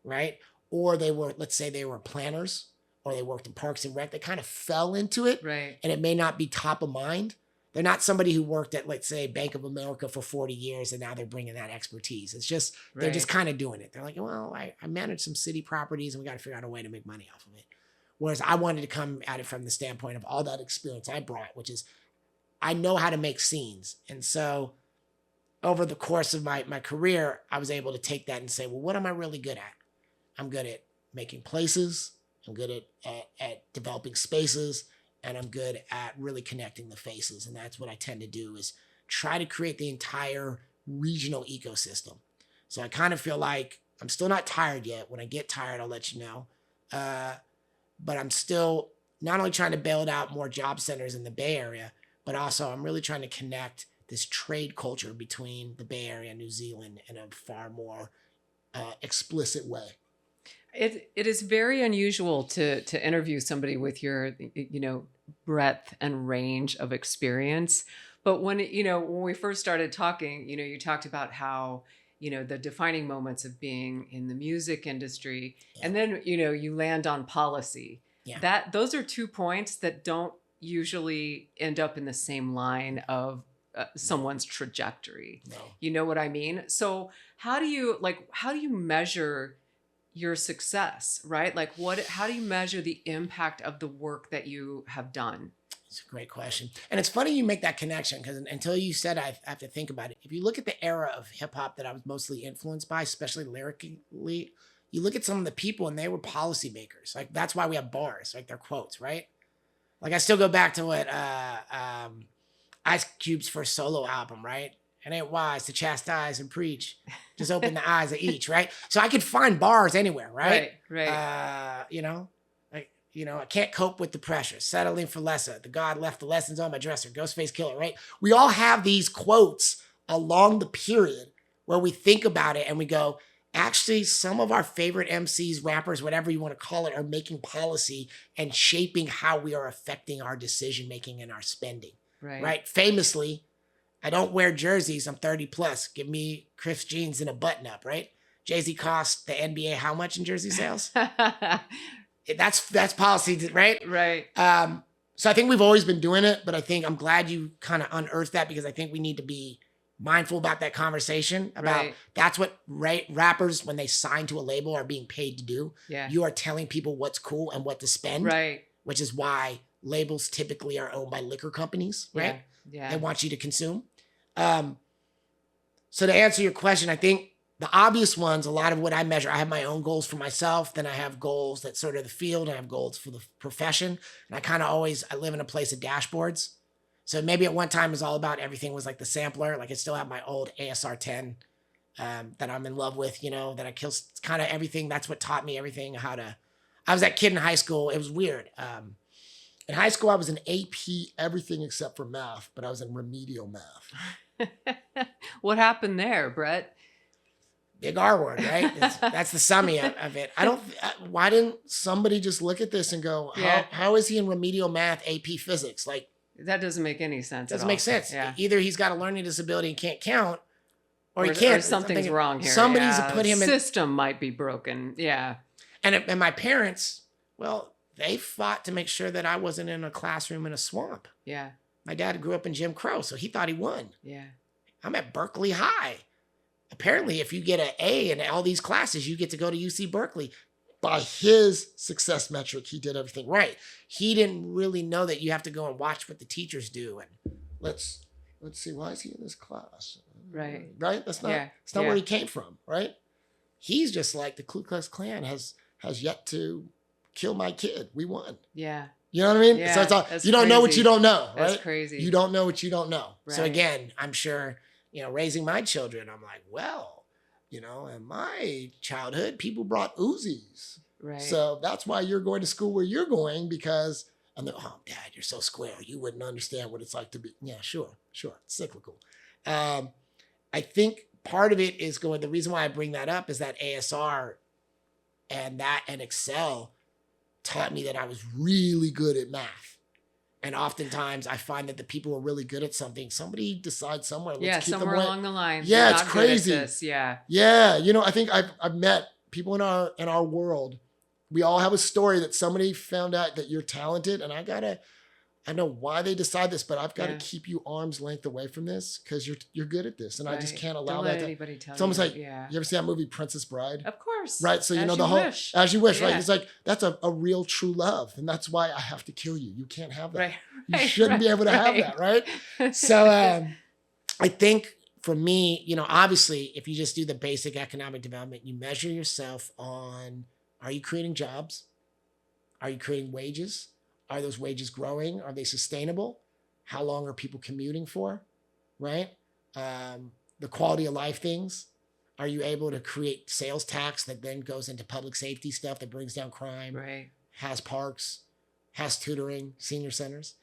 right? Or they were, let's say they were planners, or they worked in Parks and Rec. They kind of fell into it, Right. and it may not be top of mind. They're not somebody who worked at, let's say, Bank of America for 40 years, and now they're bringing that expertise. It's just, they're just kind of doing it. They're like, well, I manage some city properties, and we got to figure out a way to make money off of it. Whereas I wanted to come at it from the standpoint of all that experience I brought, which is I know how to make scenes. And so over the course of my career, I was able to take that and say, well, what am I really good at? I'm good at making places. I'm good at developing spaces, and I'm good at really connecting the faces. And that's what I tend to do, is try to create the entire regional ecosystem. So I kind of feel like I'm still not tired yet. When I get tired, I'll let you know. But I'm still not only trying to build out more job centers in the Bay Area, but also I'm really trying to connect this trade culture between the Bay Area and New Zealand in a far more explicit way. It is very unusual to interview somebody with your, breadth and range of experience. But when we first started talking, you talked about how, the defining moments of being in the music industry, and then, you land on policy. Yeah. Those are 2 points that don't usually end up in the same line of someone's trajectory. No. You know what I mean? So how do you measure your success, right? Like how do you measure the impact of the work that you have done? It's a great question. And it's funny you make that connection, because until you said, I have to think about it. If you look at the era of hip hop that I was mostly influenced by, especially lyrically, you look at some of the people and they were policymakers. Like, that's why we have bars, like they're quotes, right? Like, I still go back to what Ice Cube's first solo album, right? It ain't wise to chastise and preach. Just open the eyes of each, right? So I could find bars anywhere, right? Right. I can't cope with the pressure. Settling for lesser. The God left the lessons on my dresser. Ghostface Killer, right? We all have these quotes along the period where we think about it and we go, actually, some of our favorite MCs, rappers, whatever you want to call it, are making policy and shaping how we are affecting our decision-making and our spending, right? Famously, I don't wear jerseys. I'm 30 plus. Give me Chris jeans and a button up, right? Jay-Z cost the NBA how much in jersey sales? That's policy, right? Right. So I think we've always been doing it, but I think I'm glad you kind of unearthed that, because I think we need to be mindful about that conversation about that's what rappers, when they sign to a label, are being paid to do. Yeah. You are telling people what's cool and what to spend, right? Which is why labels typically are owned by liquor companies, right? Yeah. They want you to consume. So to answer your question, I think the obvious ones, a lot of what I measure, I have my own goals for myself. Then I have goals that sort of the field, and I have goals for the profession. And I live in a place of dashboards. So maybe at one time it was all about everything was like the sampler. Like, I still have my old ASR 10 that I'm in love with, that I kill kind of everything. That's what taught me everything, I was that kid in high school. It was weird. In high school, I was in AP everything except for math, but I was in remedial math. What happened there, Bret? Big R word, right? That's the summary of it. Why didn't somebody just look at this and go, how is he in remedial math, AP physics? Like, that doesn't make any sense. Doesn't make sense. Yeah. Either he's got a learning disability and can't count, or he can't. Or something's wrong here. Somebody's put him in. System might be broken. Yeah. And my parents, well, they fought to make sure that I wasn't in a classroom in a swamp. Yeah. My dad grew up in Jim Crow, so he thought he won. Yeah. I'm at Berkeley High. Apparently, if you get an A in all these classes, you get to go to UC Berkeley. By his success metric, he did everything right. He didn't really know that you have to go and watch what the teachers do. And let's see, why is he in this class? Right. Right? That's not where he came from, right? He's just like, the Ku Klux Klan has yet to kill my kid. We won. Yeah. You know what I mean? Yeah, so it's all, you don't know what you don't know, right? That's crazy. You don't know what you don't know. Right. So again, I'm sure, raising my children, I'm like, well, in my childhood, people brought Uzis. Right. So that's why you're going to school where you're going, because, and they're, oh, Dad, you're so square. You wouldn't understand what it's like to be. Yeah, sure. It's cyclical. I think part of it is going, the reason why I bring that up is that ASR and Excel taught me that I was really good at math. And oftentimes I find that the people who are really good at something, somebody decides somewhere. Let's keep somewhere them along the line. Yeah, it's not good at crazy. this. Yeah. Yeah. You know, I think I've met people in our world. We all have a story that somebody found out that you're talented, and I know why they decide this, but I've got to keep you arm's length away from this because you're good at this, and I just can't allow Don't that. let anybody tell it's almost you. like you ever see that movie Princess Bride? Of course. Right. So you know As the you whole wish. as you wish, right? It's like that's a real true love, and that's why I have to kill you. You can't have that. Right. You shouldn't be able to have that, right? So I think for me, you know, obviously, if you just do the basic economic development, you measure yourself on: are you creating jobs? Are you creating wages? Are those wages growing? Are they sustainable? How long are people commuting for? Right? The quality of life things. Are you able to create sales tax that then goes into public safety stuff that brings down crime? Right. Has parks, has tutoring, senior centers.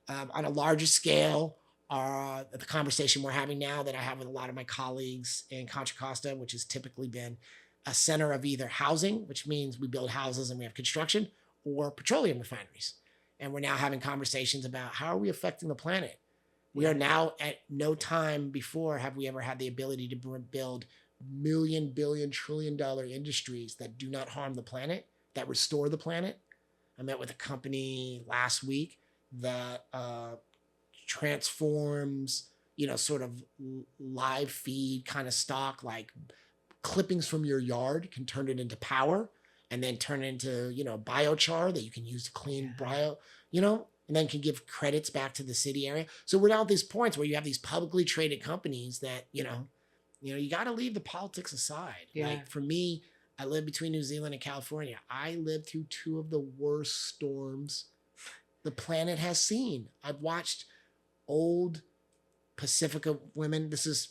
On a larger scale, the conversation we're having now that I have with a lot of my colleagues in Contra Costa, which has typically been a center of either housing, which means we build houses and we have construction, or petroleum refineries. And we're now having conversations about how are we affecting the planet? We are now at no time before have we ever had the ability to build million, billion, $trillion industries that do not harm the planet, that restore the planet. I met with a company last week that transforms, you know, sort of live feed kind of stock, like clippings from your yard, can turn it into power and then turn it into, you know, biochar that you can use to clean bio, you know, and then can give credits back to the city area. So we're now at these points where you have these publicly traded companies that, you know, you got to leave the politics aside. Yeah. Like for me, I live between New Zealand and California. I lived through two of the worst storms the planet has seen. I've watched old Pacifica women. This is,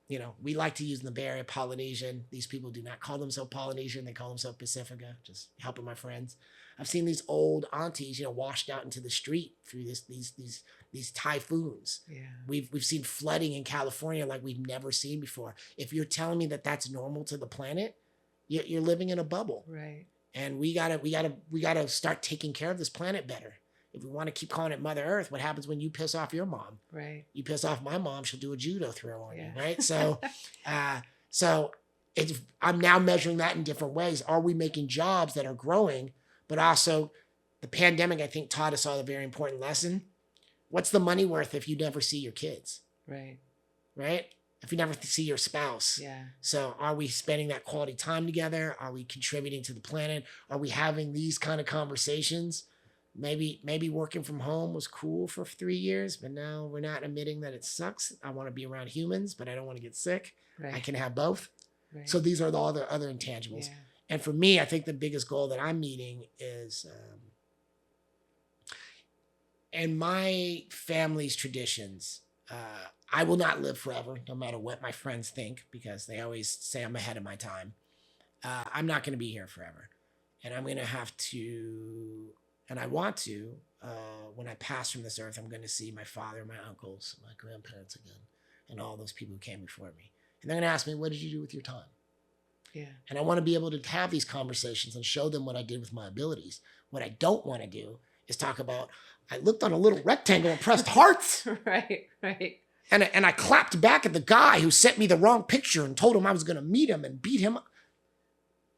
you know, we like to use in the Bay Area Polynesian. These people do not call themselves Polynesian. They call themselves Pacifica, just helping my friends. I've seen these old aunties, you know, washed out into the street through these typhoons. Yeah. We've seen flooding in California like we've never seen before. If you're telling me that that's normal to the planet, you're living in a bubble. Right. And we gotta start taking care of this planet better. If we want to keep calling it Mother Earth, what happens when you piss off your mom? Right. You piss off my mom, she'll do a judo throw on you, Yeah. right? So, I'm now measuring that in different ways. Are we making jobs that are growing? But also, the pandemic, I think, taught us all a very important lesson. What's the money worth if you never see your kids? Right. Right? If you never see your spouse. Yeah. So are we spending that quality time together? Are we contributing to the planet? Are we having these kind of conversations? Maybe working from home was cool for 3 years, but now we're not admitting that it sucks. I want to be around humans, but I don't want to get sick. Right. I can have both. Right. So these are the other intangibles. Yeah. And for me, I think the biggest goal that I'm meeting is, in my family's traditions, I will not live forever, no matter what my friends think, because they always say I'm ahead of my time. I'm not going to be here forever. And I'm going to have to, and I want to, when I pass from this earth, I'm going to see my father, my uncles, my grandparents again, and all those people who came before me. And they're going to ask me, what did you do with your time? Yeah. And I want to be able to have these conversations and show them what I did with my abilities. What I don't want to do is talk about, I looked on a little rectangle and pressed hearts. Right. Right. And I clapped back at the guy who sent me the wrong picture and told him I was going to meet him and beat him up.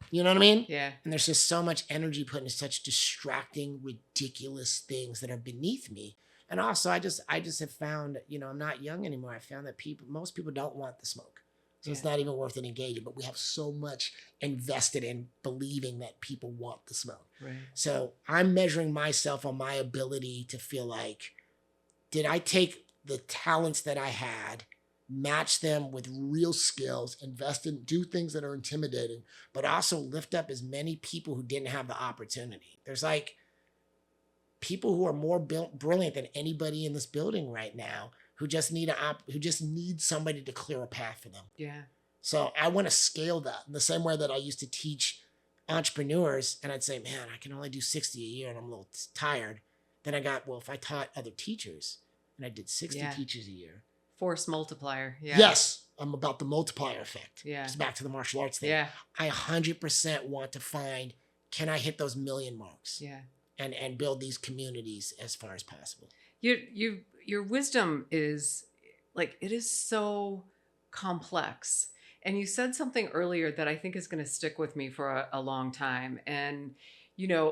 You know what I mean? Yeah. And there's just so much energy put into such distracting, ridiculous things that are beneath me. And also, I just have found, you know, I'm not young anymore. I found that most people don't want the smoke. So it's not even worth it engaging. But we have so much invested in believing that people want the smoke. Right. So I'm measuring myself on my ability to feel like, did I take the talents that I had, match them with real skills, invest in, do things that are intimidating, but also lift up as many people who didn't have the opportunity. There's like people who are more brilliant than anybody in this building right now who just need somebody to clear a path for them. Yeah. So I want to scale that in the same way that I used to teach entrepreneurs, and I'd say, man, I can only do 60 a year and I'm a little tired. Then I got, well, if I taught other teachers and I did 60 teachers a year, Force multiplier. Yeah. Yes, I'm about the multiplier effect. Yeah. It's back to the martial arts thing. Yeah. I 100% want to find, can I hit those million marks? Yeah. And build these communities as far as possible. Your wisdom is like, it is so complex. And you said something earlier that I think is going to stick with me for a long time. And,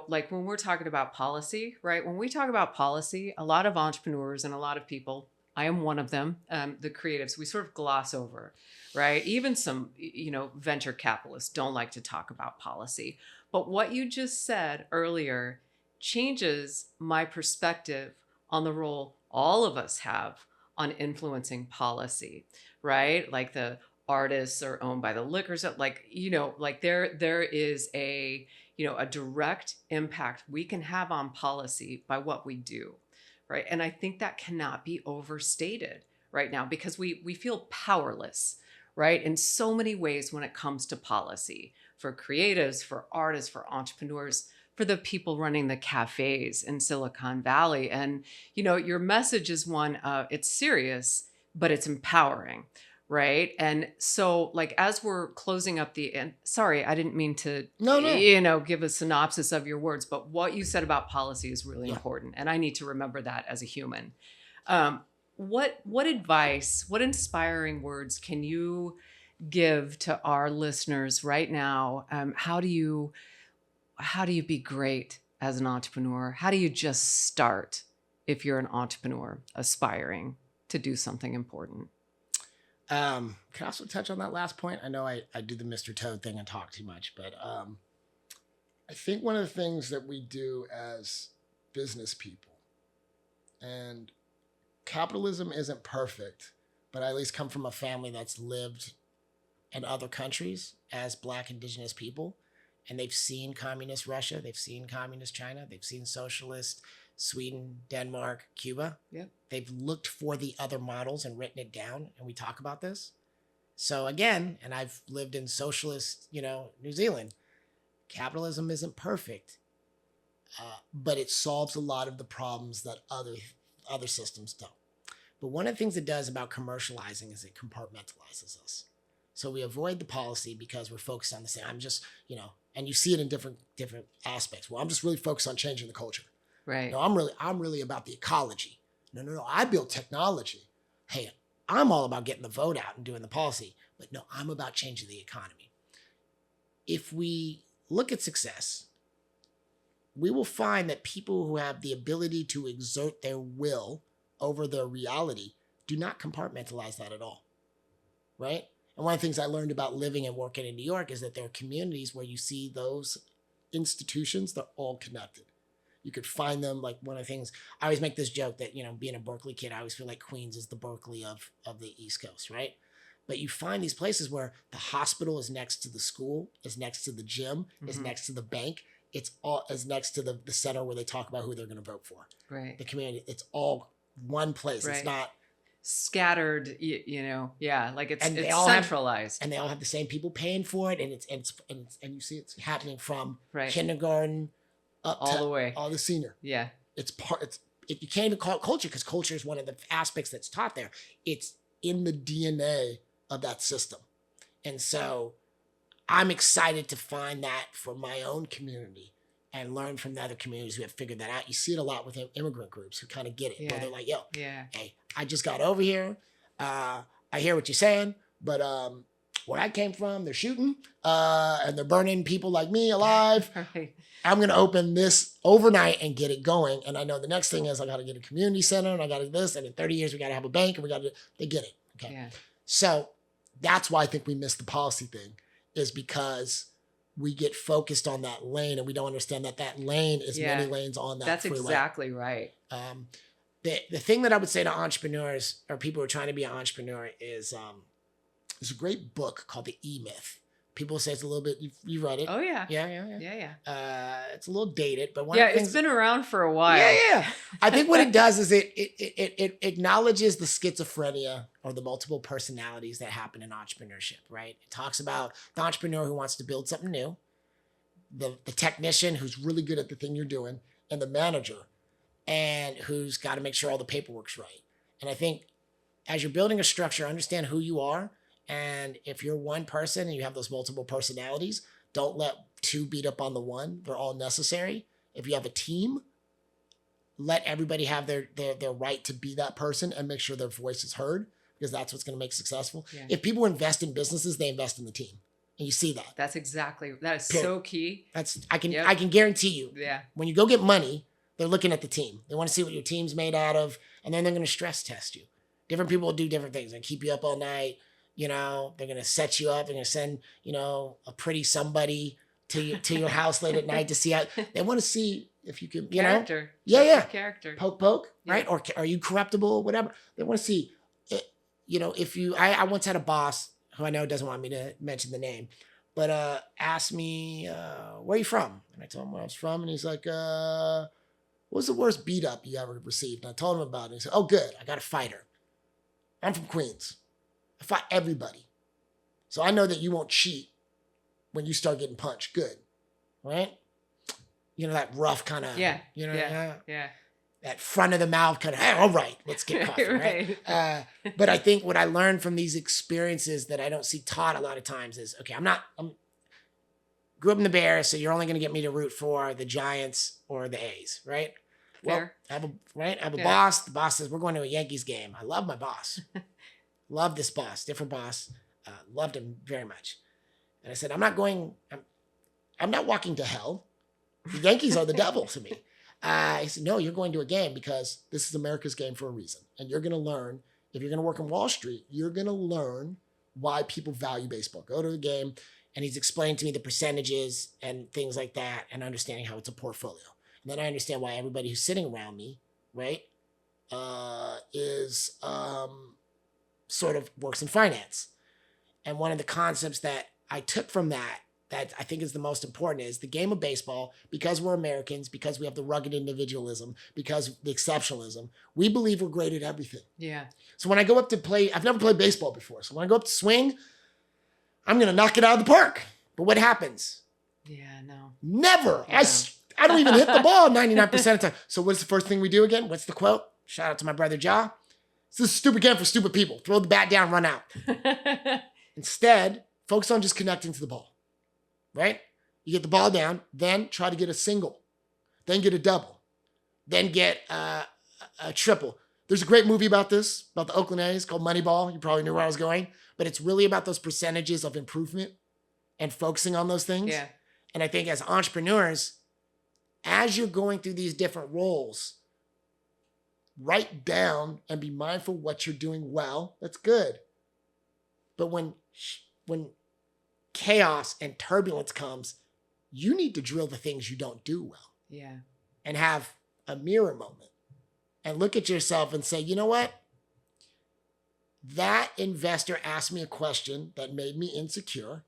like when we're talking about policy, right? When we talk about policy, a lot of entrepreneurs and a lot of people, I am one of them, the creatives, we sort of gloss over, right? Even some, venture capitalists don't like to talk about policy. But what you just said earlier changes my perspective on the role all of us have on influencing policy, right? Like the artists are owned by the liquors, like there is a direct impact we can have on policy by what we do, right? And I think that cannot be overstated right now, because we feel powerless, right, in so many ways when it comes to policy, for creatives, for artists, for entrepreneurs, for the people running the cafes in Silicon Valley. And, your message is one of, it's serious, but it's empowering, right? And so, like, as we're closing up and sorry, I didn't mean to, give a synopsis of your words, but what you said about policy is really important. And I need to remember that as a human. What advice, what inspiring words can you give to our listeners right now? How do you be great as an entrepreneur? How do you just start if you're an entrepreneur aspiring to do something important? Can I also touch on that last point? I know I do the Mr. Toad thing and talk too much, but I think one of the things that we do as business people, and capitalism isn't perfect, but I at least come from a family that's lived in other countries as Black Indigenous people. And they've seen communist Russia, they've seen communist China, they've seen socialist Sweden, Denmark, Cuba. Yep. They've looked for the other models and written it down, and we talk about this. So again, and I've lived in socialist, New Zealand. Capitalism isn't perfect, but it solves a lot of the problems that other systems don't. But one of the things it does about commercializing is it compartmentalizes us. So we avoid the policy because we're focused on the same. I'm just, and you see it in different aspects. Well, I'm just really focused on changing the culture. Right. No, I'm really about the ecology. No. I build technology. Hey, I'm all about getting the vote out and doing the policy. But no, I'm about changing the economy. If we look at success, we will find that people who have the ability to exert their will over their reality do not compartmentalize that at all. Right? And one of the things I learned about living and working in New York is that there are communities where you see those institutions, they're all connected. You could find them, like one of the things, I always make this joke that, being a Berkeley kid, I always feel like Queens is the Berkeley of the East Coast, right? But you find these places where the hospital is next to the school, is next to the gym, is next to the bank. It's all is next to the center where they talk about who they're going to vote for. Right. The community, it's all one place. Right. It's not scattered, like it's centralized. And they all have the same people paying for it, and you see it's happening from right. kindergarten up all to the way, all the senior. Yeah, you can't even call it culture, because culture is one of the aspects that's taught there. It's in the DNA of that system, and so I'm excited to find that for my own community and learn from the other communities who have figured that out. You see it a lot with immigrant groups who kind of get it, where they're like, hey, I just got over here. I hear what you're saying, but where I came from, they're shooting and they're burning people like me alive. Right. I'm going to open this overnight and get it going. And I know the next thing is I got to get a community center, and I got to do this. And in 30 years, we got to have a bank, and they get it. Okay. Yeah. So that's why I think we miss the policy thing, is because we get focused on that lane, and we don't understand that lane is many lanes on that freeway. That's exactly right. The thing that I would say to entrepreneurs or people who are trying to be an entrepreneur is there's a great book called The E-Myth. People say it's a little bit, you read it. Oh, yeah. Yeah. It's a little dated, but it's been around for a while. Yeah. I think what it does is it acknowledges the schizophrenia or the multiple personalities that happen in entrepreneurship, right? It talks about the entrepreneur who wants to build something new, the technician who's really good at the thing you're doing, and the manager, and who's got to make sure all the paperwork's right. And I think as you're building a structure, understand who you are. And if you're one person and you have those multiple personalities, don't let two beat up on the one. They're all necessary. If you have a team, let everybody have their right to be that person and make sure their voice is heard, because that's what's going to make successful. Yeah. If people invest in businesses, they invest in the team. And you see that. That is so key. I can guarantee you. Yeah. When you go get money, they're looking at the team. They want to see what your team's made out of, and then they're going to stress test you. Different people will do different things and keep you up all night. They're going to set you up. They're going to send, a pretty somebody to your house late at night to see how they want to see if you can, character. Yeah. Character. Poke, right? Or are you corruptible, whatever. They want to see, if you, I once had a boss who I know doesn't want me to mention the name, but asked me, where are you from? And I told him where I was from. And he's like, what was the worst beat up you ever received? And I told him about it. And he said, oh, good. I got a fighter. I'm from Queens. I fought everybody. So I know that you won't cheat when you start getting punched. Good. Right? That rough kind of, yeah. That front of the mouth kind of, hey, all right, let's get coffee, right? But I think what I learned from these experiences that I don't see taught a lot of times is, okay, grew up in the Bears, so you're only going to get me to root for the Giants or the A's, right? Fair. Well, I have a boss. The boss says, we're going to a Yankees game. I love my boss. Love this boss, different boss. Loved him very much. And I said, I'm not walking to hell. The Yankees are the devil to me. He said, no, you're going to a game because this is America's game for a reason. And you're going to learn, if you're going to work on Wall Street, you're going to learn why people value baseball. Go to the game. And he's explained to me the percentages and things like that and understanding how it's a portfolio. And then I understand why everybody who's sitting around me, right, is sort of works in finance. And one of the concepts that I took from that I think is the most important is the game of baseball, because we're Americans, because we have the rugged individualism, because the exceptionalism, we believe we're great at everything. Yeah. So when I go up to play, I've never played baseball before. So when I go up to swing, I'm going to knock it out of the park. But what happens? Yeah, no. Never. Yeah. I don't even hit the ball 99% of the time. So what's the first thing we do again? What's the quote? Shout out to my brother, Ja. This is a stupid game for stupid people. Throw the bat down, run out. Instead, focus on just connecting to the ball. Right? You get the ball down, then try to get a single, then get a double, then get a triple. There's a great movie about this, about the Oakland A's called Moneyball. You probably knew where I was going, but it's really about those percentages of improvement and focusing on those things. Yeah. And I think as entrepreneurs, as you're going through these different roles, write down and be mindful what you're doing well. That's good. But when chaos and turbulence comes, you need to drill the things you don't do well. Yeah. And have a mirror moment and look at yourself and say, you know what? That investor asked me a question that made me insecure,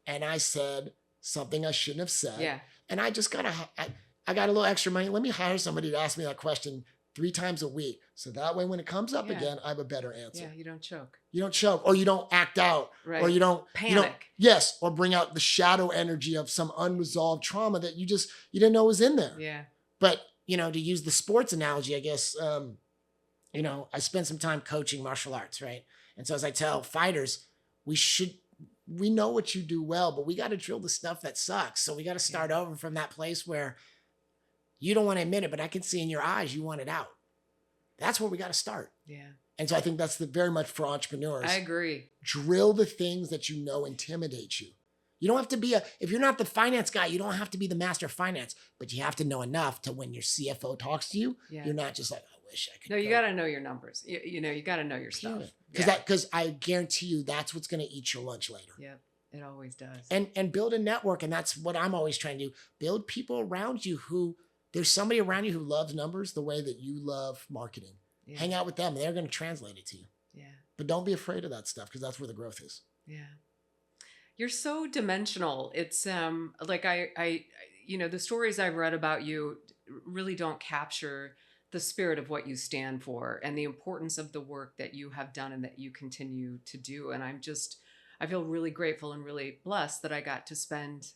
and I said something I shouldn't have said. Yeah. And I just I got a little extra money. Let me hire somebody to ask me that question 3 times a week. So that way, when it comes up again, I have a better answer. Yeah, you don't choke. You don't choke, or you don't act out, right. Or you don't panic. Yes, or bring out the shadow energy of some unresolved trauma that you didn't know was in there. Yeah. But to use the sports analogy, I guess, I spent some time coaching martial arts, right? And so as I tell fighters, we know what you do well, but we got to drill the stuff that sucks. So we got to start over from that place where you don't want to admit it, but I can see in your eyes you want it out. That's where we got to start. Yeah. And so I think that's very much for entrepreneurs. I agree. Drill the things that you know intimidate you. You don't have to be if you're not the finance guy, you don't have to be the master of finance, but you have to know enough to when your CFO talks to you, you're not just like, I wish I could. No, you got to know your numbers. You got to know your stuff. Because I guarantee you that's what's going to eat your lunch later. Yeah, it always does. And build a network. And that's what I'm always trying to do. Build people around you there's somebody around you who loves numbers the way that you love marketing. Yeah. Hang out with them. They're going to translate it to you. Yeah. But don't be afraid of that stuff because that's where the growth is. Yeah. You're so dimensional. It's like the stories I've read about you really don't capture the spirit of what you stand for and the importance of the work that you have done and that you continue to do. And I feel really grateful and really blessed that I got to spend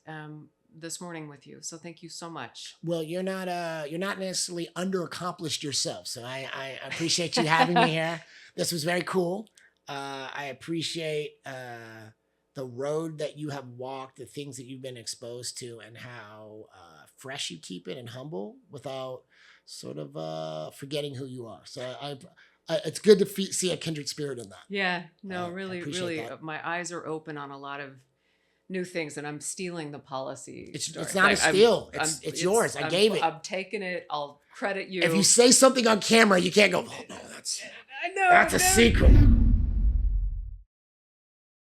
this morning with you. So thank you so much. Well, you're not necessarily underaccomplished yourself. So I appreciate you having me here. This was very cool. I appreciate the road that you have walked, the things that you've been exposed to, and how fresh you keep it and humble without sort of forgetting who you are. So it's good to see a kindred spirit in that. Yeah, no, really, that. my eyes are open on a lot of new things, and I'm stealing the policy. It's not a steal. It's yours. I gave it. I'm taking it. I'll credit you. If you say something on camera, you can't go, oh, no, that's I know, a secret.